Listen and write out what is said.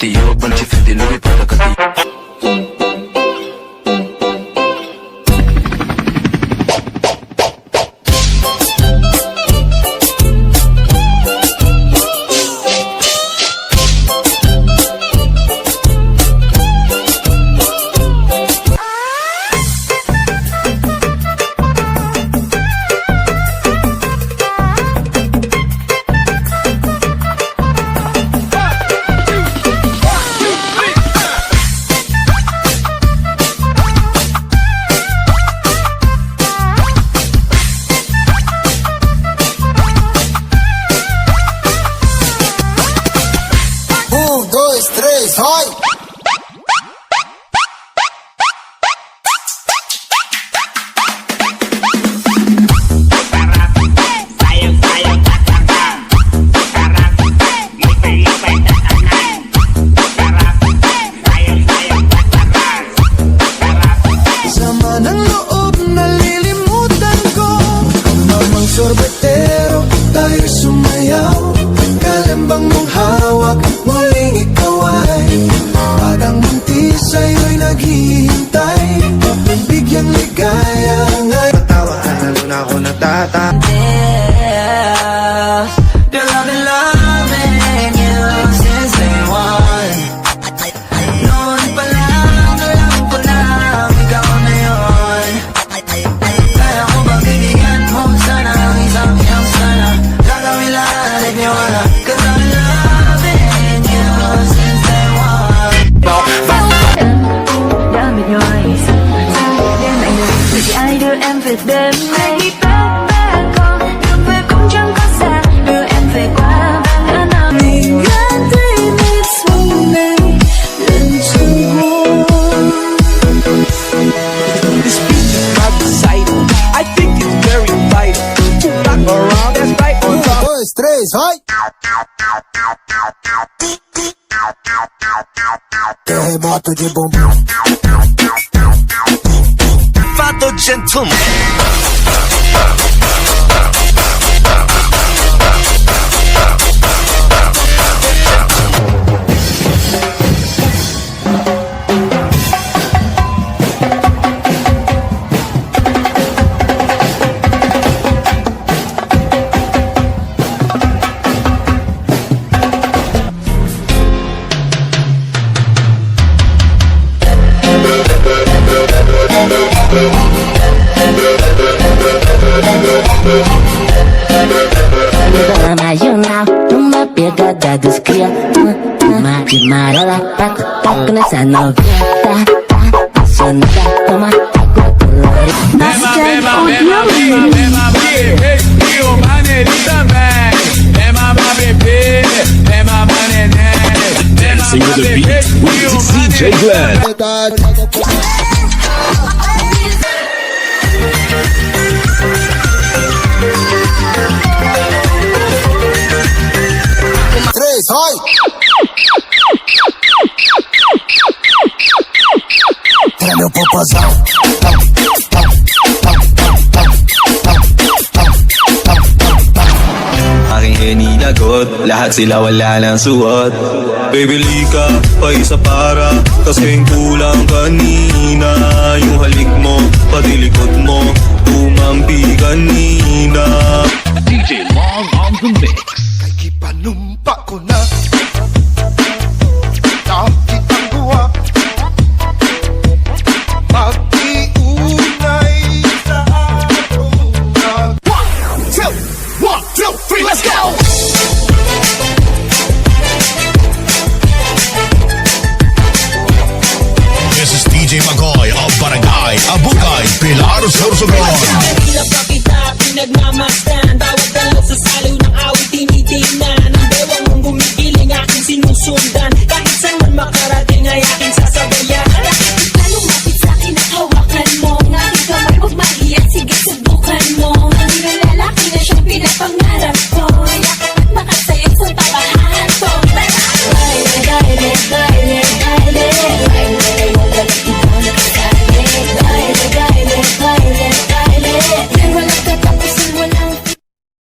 Tío, Gucci, Fendi, Louis, Prada, Cati. Dois, três, vai! Sama ng loob, nalilimutan ko. Mamang sorbetero, tayo sumayaw. Kalambang mong hawak, muling ikaw ay parang munti sa'yo'y naghihintay. Bigyang ligaya ngayon. Patawa, lalo na ako natatanda. They're loving you since day one. Noon pa lang, alam ko na ikaw na yun. Kaya ko bang bibigyan mo sana ang isang iyang sana. Gagawin lahat if you wanna, 'cause I'm loving you since day one. Down with your eyes, then I know that I do em với đêm nay. Back con đường về cũng chẳng có xa, đưa em về qua bao ngã năm. Mình đã thấy nét xuân này lần chung hôn. This beat is not exciting. I think it's very vital to rock around that's right on top. Dois, três, vai! Terremoto de bumbum. Fato gentleman. Nacional, uma pegada dos cria. Uma de marola, taco nessa novinha. Tá apaixonada, toma água colorida. E o maneirinho também. É mamar bebê, é mamar neném. Dancing with the beat with DJ Glenn. Três, vai! Tira meu popozão. Aking hininagot, lahat sila wala ng suot. Baby lika, pa isa para kasing kulang kanina. Yung halik mo, pati likod mo, tumampi kanina. DJ Long on the mix.